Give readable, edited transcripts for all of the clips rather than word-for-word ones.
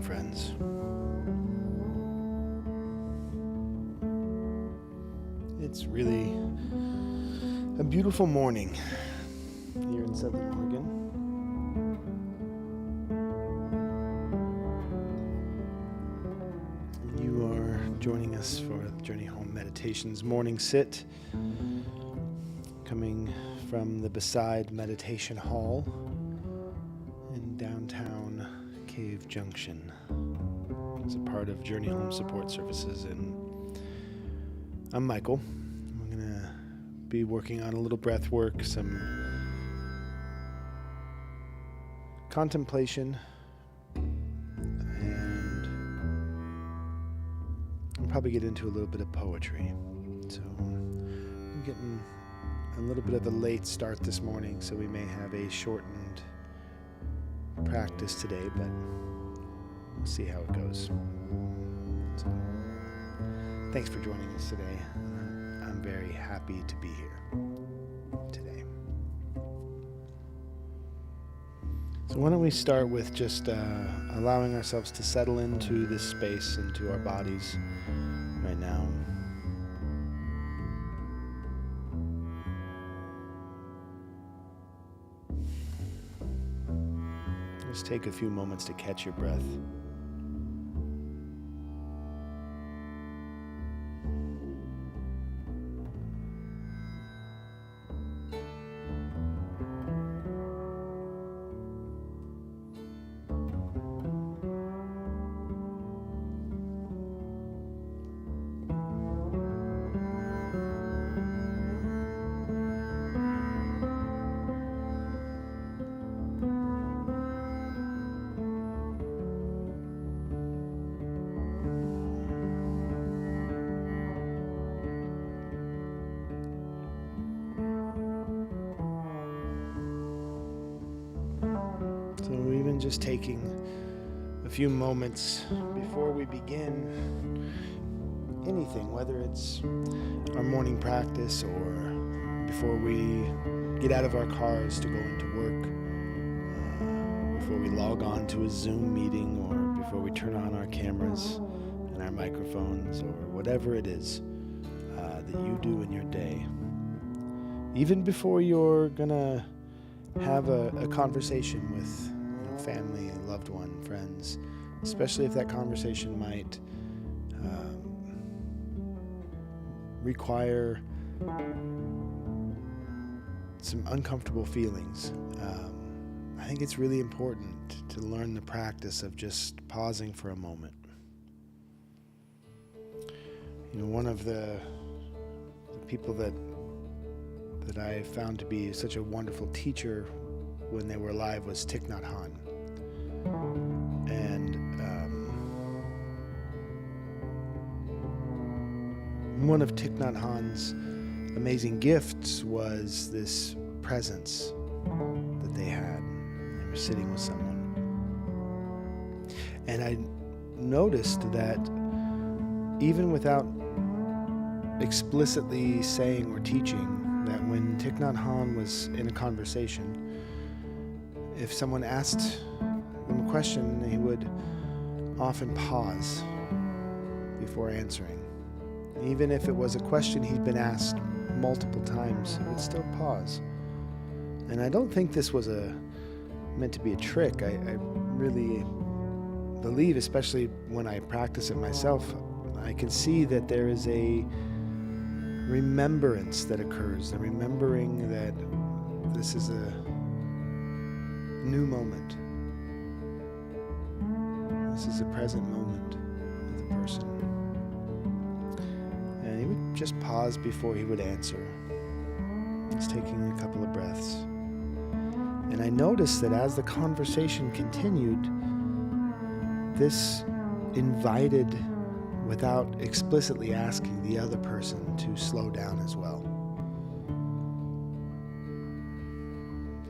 morning, friends. It's really a beautiful morning here in Southern Oregon. You are joining us for the Journey Home Meditations morning sit, coming from the Beside Meditation Hall in downtown Cave Junction. It's a part of Journey Home Support Services, and I'm Michael. I'm going to be working on a little breath work, some contemplation, and I'll probably get into a little bit of poetry. So I'm getting a little bit of a late start this morning, so we may have a shortened practice today, but we'll see how it goes. So, thanks for joining us today. I'm very happy to be here today. So why don't we start with just allowing ourselves to settle into this space, into our bodies right now. Just take a few moments to catch your breath. So even just taking a few moments before we begin anything, whether it's our morning practice or before we get out of our cars to go into work, before we log on to a Zoom meeting, or before we turn on our cameras and our microphones, or whatever it is that you do in your day. Even before you're gonna have a conversation with family, loved one, friends, especially if that conversation might require some uncomfortable feelings. I think it's really important to learn the practice of just pausing for a moment. One of the people that I found to be such a wonderful teacher when they were alive was Thich Nhat Hanh. And one of Thich Nhat Hanh's amazing gifts was this presence that they had. They were sitting with someone. And I noticed that even without explicitly saying or teaching, that when Thich Nhat Hanh was in a conversation, if someone asked him a question, he would often pause before answering. Even if it was a question he'd been asked multiple times, he would still pause. And I don't think this was meant to be a trick. I really believe, especially when I practice it myself, I can see that there is a remembrance that occurs, a remembering that this is a new moment. This is a present moment with the person. And he would just pause before he would answer, just taking a couple of breaths. And I noticed that as the conversation continued, this invited, without explicitly asking, the other person to slow down as well.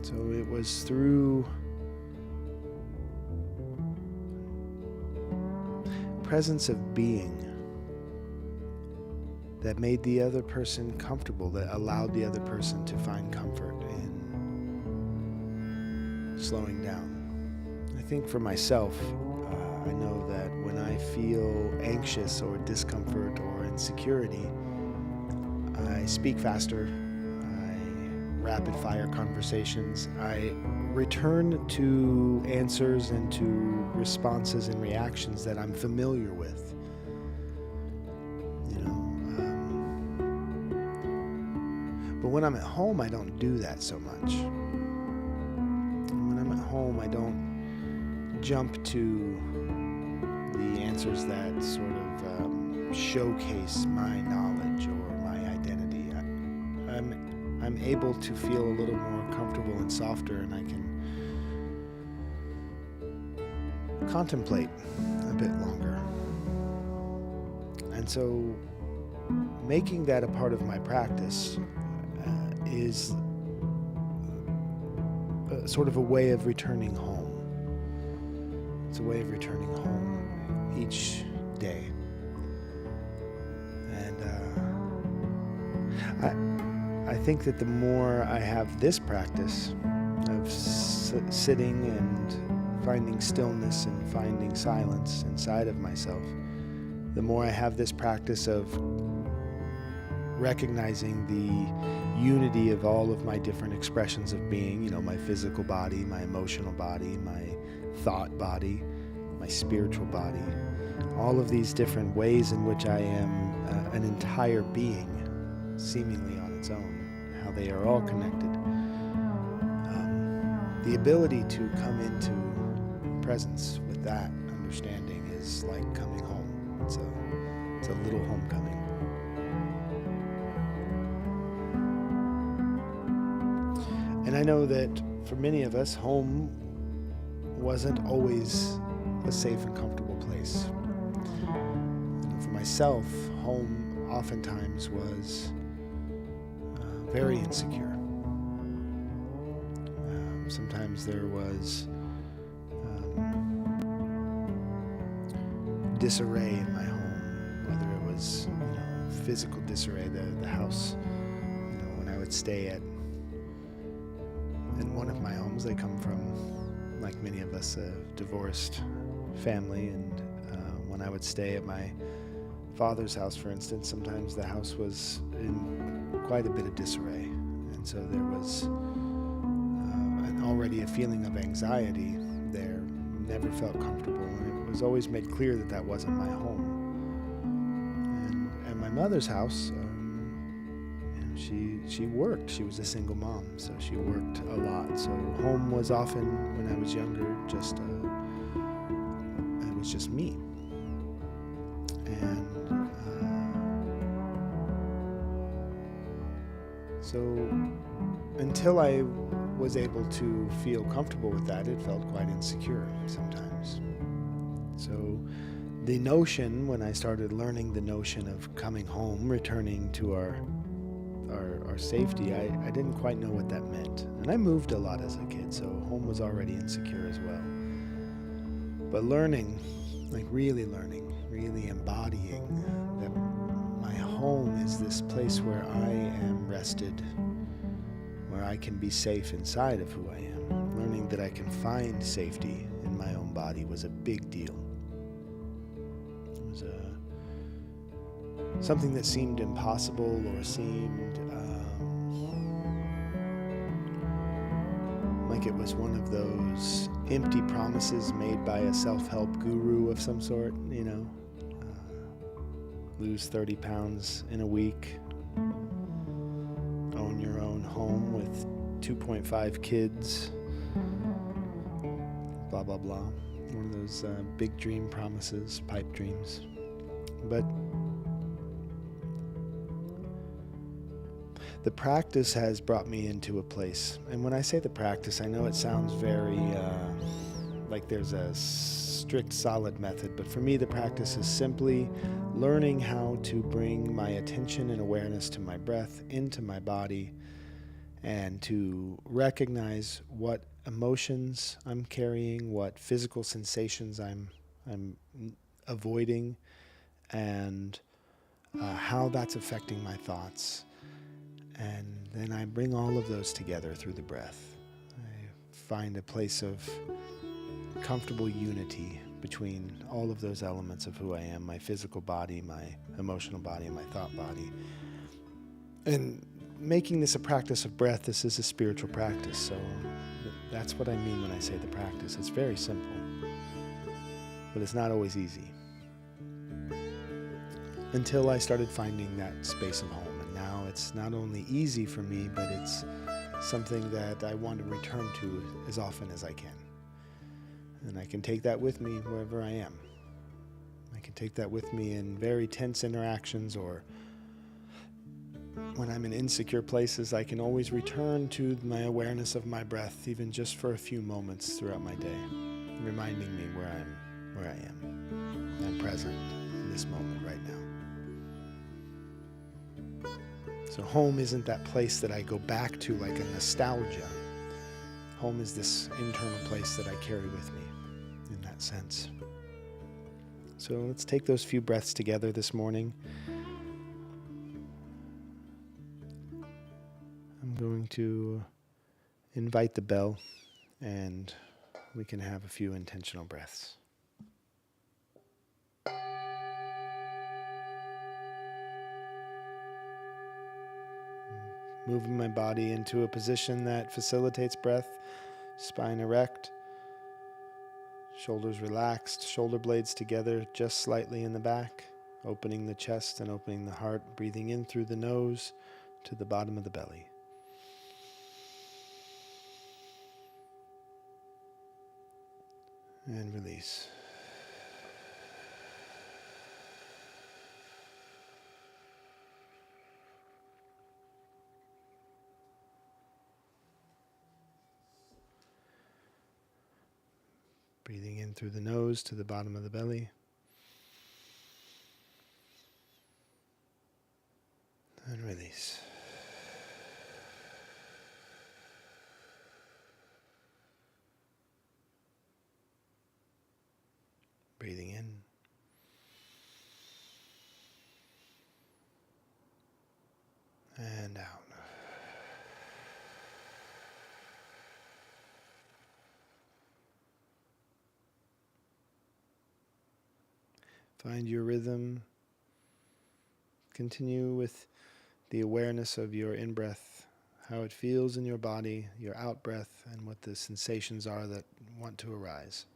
So it was through presence of being that made the other person comfortable, that allowed the other person to find comfort in slowing down. I think for myself, I know that when I feel anxious or discomfort or insecurity, I speak faster, I rapid fire conversations, I return to answers and to responses and reactions that I'm familiar with. But when I'm at home, I don't do that so much. When I'm at home, I don't jump to the answers that sort of showcase my knowledge or my identity. I'm able to feel a little more comfortable and softer, and I can contemplate a bit longer. And so making that a part of my practice is sort of a way of returning home. It's a way of returning home each day. And I think that the more I have this practice of sitting and finding stillness and finding silence inside of myself, the more I have this practice of recognizing the unity of all of my different expressions of being, my physical body, my emotional body, my thought body, my spiritual body, all of these different ways in which I am an entire being, seemingly on its own, how they are all connected. The ability to come into presence with that understanding is like coming home. It's a little homecoming. And I know that for many of us, home wasn't always a safe and comfortable place. For myself, home oftentimes was very insecure. Sometimes there was disarray in my home, whether it was physical disarray, the house, when I would stay at in one of my homes. They come from, like many of us, a divorced family, and when I would stay at my father's house, for instance, sometimes the house was in quite a bit of disarray, and so there was already a feeling of anxiety there. Never felt comfortable, and it was always made clear that that wasn't my home. And at my mother's house, she worked. She was a single mom, so she worked a lot. So home was often, when I was younger, it was just me. And so until I was able to feel comfortable with that, it felt quite insecure sometimes. So the notion, when I started learning the notion of coming home, returning to our safety, I didn't quite know what that meant. And I moved a lot as a kid, so home was already insecure as well. But learning, really embodying that my home is this place where I am rested, where I can be safe inside of who I am. Learning that I can find safety in my own body was a big deal. It was something that seemed impossible or seemed like it was one of those empty promises made by a self-help guru of some sort, lose 30 pounds in a week, own your own home with 2.5 kids, blah, blah, blah. One of those big dream promises, pipe dreams. But the practice has brought me into a place, and when I say the practice, I know it sounds very like there's a strict, solid method, but for me the practice is simply learning how to bring my attention and awareness to my breath, into my body, and to recognize what emotions I'm carrying, what physical sensations I'm avoiding, and how that's affecting my thoughts. And then I bring all of those together through the breath. I find a place of comfortable unity between all of those elements of who I am, my physical body, my emotional body, and my thought body. And making this a practice of breath, this is a spiritual practice. So that's what I mean when I say the practice. It's very simple, but it's not always easy. Until I started finding that space of home. And now it's not only easy for me, but it's something that I want to return to as often as I can. And I can take that with me wherever I am. I can take that with me in very tense interactions, or when I'm in insecure places. I can always return to my awareness of my breath, even just for a few moments throughout my day, reminding me where I am. I'm present in this moment right now. So home isn't that place that I go back to like a nostalgia. Home is this internal place that I carry with me in that sense. So let's take those few breaths together this morning. I'm going to invite the bell, and we can have a few intentional breaths. Moving my body into a position that facilitates breath, spine erect, shoulders relaxed, shoulder blades together just slightly in the back, opening the chest and opening the heart, breathing in through the nose to the bottom of the belly. And release. Breathing in through the nose to the bottom of the belly. And release. Breathing in. And out. Find your rhythm. Continue with the awareness of your in-breath, how it feels in your body, your out-breath, and what the sensations are that want to arise.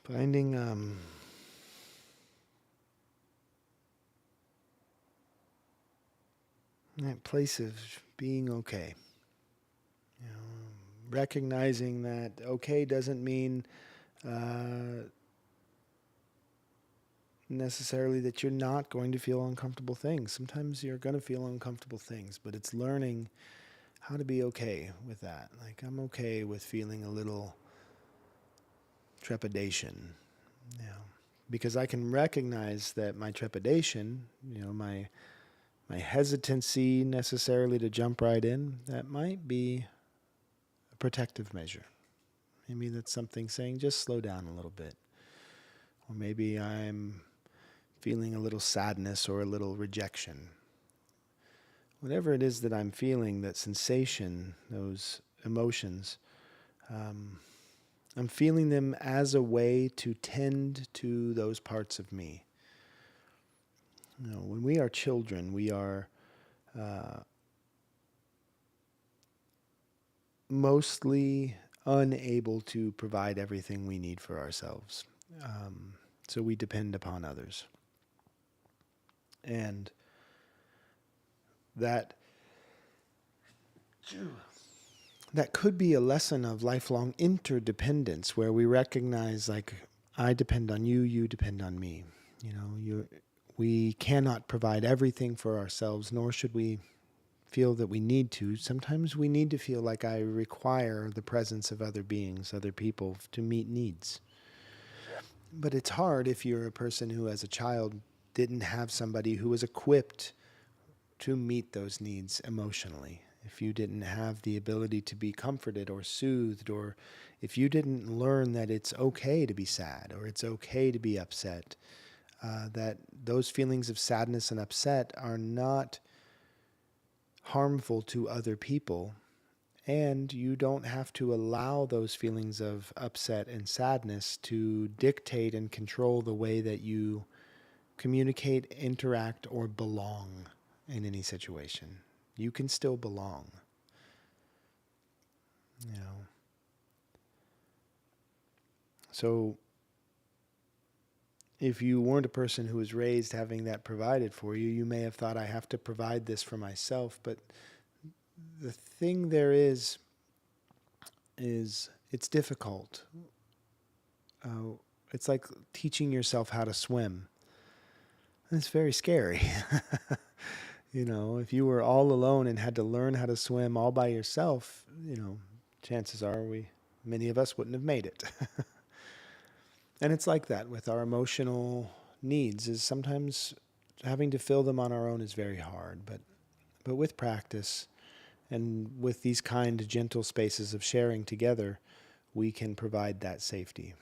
Finding that place of being okay. You know, recognizing that okay doesn't mean necessarily that you're not going to feel uncomfortable things. Sometimes you're going to feel uncomfortable things, but it's learning how to be okay with that. Like, I'm okay with feeling a little trepidation, you know, because I can recognize that my trepidation, you know, my hesitancy necessarily to jump right in, that might be a protective measure. Maybe that's something saying just slow down a little bit. Or maybe I'm feeling a little sadness or a little rejection. Whatever it is that I'm feeling, that sensation, those emotions, I'm feeling them as a way to tend to those parts of me. You know, when we are children, we are mostly unable to provide everything we need for ourselves. Um, so we depend upon others. And that that could be a lesson of lifelong interdependence where we recognize, like, I depend on you, you depend on me. We cannot provide everything for ourselves, nor should we feel that we need to. Sometimes we need to feel like I require the presence of other beings, other people, to meet needs. But it's hard if you're a person who, as a child, didn't have somebody who was equipped to meet those needs emotionally. If you didn't have the ability to be comforted or soothed, or if you didn't learn that it's okay to be sad or it's okay to be upset, that those feelings of sadness and upset are not harmful to other people, and you don't have to allow those feelings of upset and sadness to dictate and control the way that you communicate, interact, or belong in any situation. You can still belong. So if you weren't a person who was raised having that provided for you, you may have thought, I have to provide this for myself. But the thing there is it's difficult. It's like teaching yourself how to swim. It's very scary. If you were all alone and had to learn how to swim all by yourself, chances are many of us wouldn't have made it. And it's like that with our emotional needs, is sometimes having to fill them on our own is very hard. But with practice and with these kind, gentle spaces of sharing together, we can provide that safety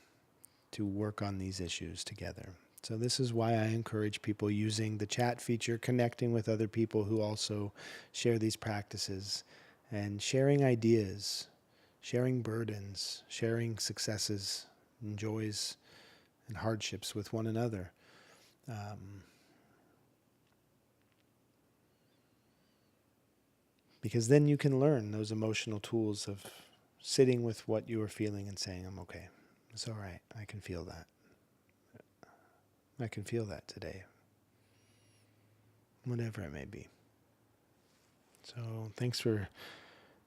to work on these issues together. So this is why I encourage people using the chat feature, connecting with other people who also share these practices, and sharing ideas, sharing burdens, sharing successes and joys and hardships with one another. Because then you can learn those emotional tools of sitting with what you are feeling and saying, I'm okay. It's all right. I can feel that. I can feel that today. Whatever it may be. So thanks for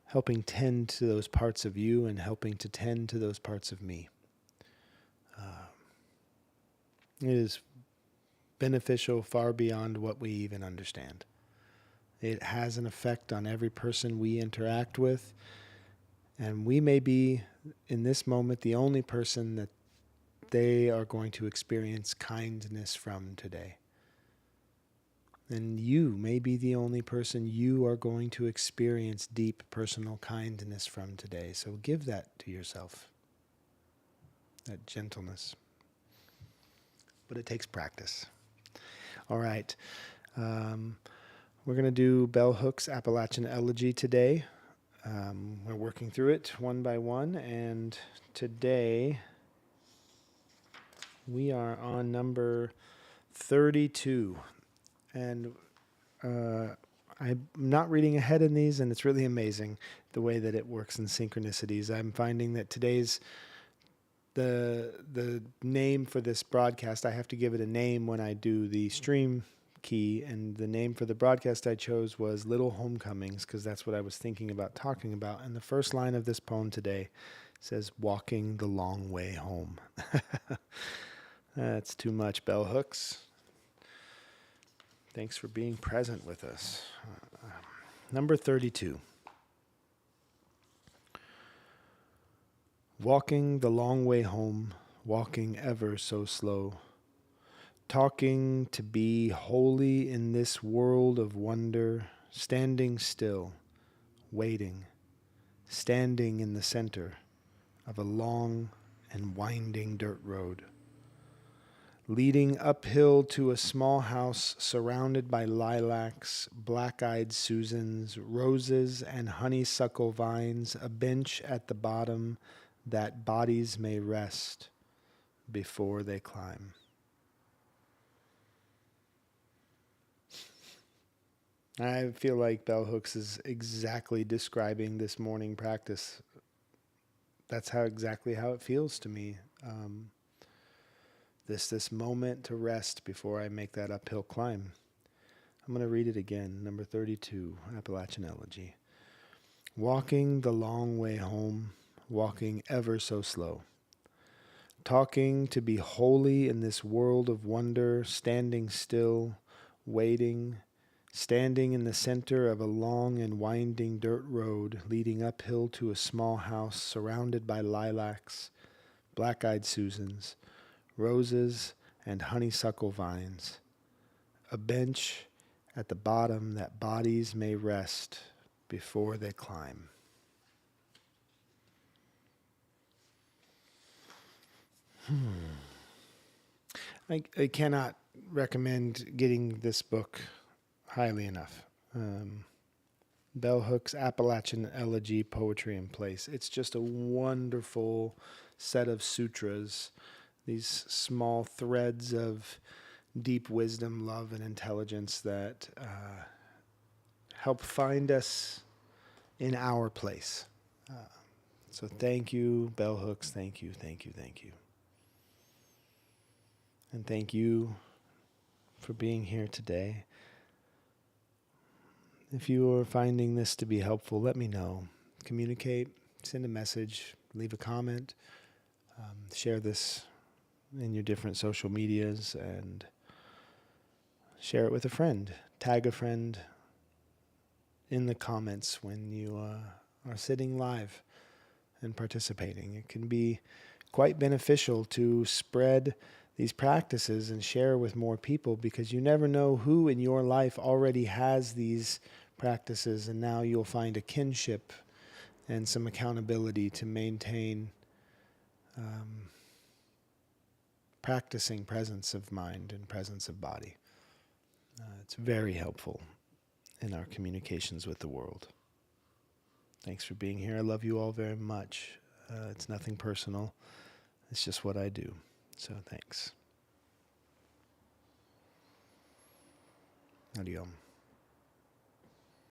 helping tend to those parts of you and helping to tend to those parts of me. It is beneficial far beyond what we even understand. It has an effect on every person we interact with, and we may be, in this moment, the only person that they are going to experience kindness from today. And you may be the only person you are going to experience deep personal kindness from today. So give that to yourself, that gentleness. But it takes practice. All right. We're going to do Bell Hook's Appalachian Elegy today. We're working through it one by one, and today we are on number 32. And I'm not reading ahead in these, and it's really amazing the way that it works in synchronicities. I'm finding that today's the name for this broadcast, I have to give it a name when I do the stream key, and the name for the broadcast I chose was Little Homecomings, because that's what I was thinking about talking about. And the first line of this poem today says, walking the long way home. That's too much, bell hooks. Thanks for being present with us. Number 32. Walking the long way home, walking ever so slow, talking to be holy in this world of wonder, standing still, waiting, standing in the center of a long and winding dirt road, leading uphill to a small house surrounded by lilacs, black-eyed Susans, roses, and honeysuckle vines, a bench at the bottom that bodies may rest before they climb. I feel like bell hooks is exactly describing this morning practice. That's exactly how it feels to me. Um, this moment to rest before I make that uphill climb. I'm going to read it again. Number 32, Appalachian Elegy. Walking the long way home, walking ever so slow. Talking to be holy in this world of wonder, standing still, waiting, standing in the center of a long and winding dirt road leading uphill to a small house surrounded by lilacs, black-eyed Susans, roses, and honeysuckle vines. A bench at the bottom that bodies may rest before they climb. I cannot recommend getting this book highly enough. Bell Hook's Appalachian Elegy, Poetry in Place. It's just a wonderful set of sutras, these small threads of deep wisdom, love, and intelligence that help find us in our place. So thank you, Bell Hooks. Thank you, thank you, thank you. And thank you for being here today. If you are finding this to be helpful, let me know. Communicate, send a message, leave a comment, share this in your different social medias, and share it with a friend. Tag a friend in the comments when you are sitting live and participating. It can be quite beneficial to spread these practices and share with more people, because you never know who in your life already has these practices, and now you'll find a kinship and some accountability to maintain practicing presence of mind and presence of body. It's very helpful in our communications with the world. Thanks for being here. I love you all very much. It's nothing personal. It's just what I do. So thanks. Adios.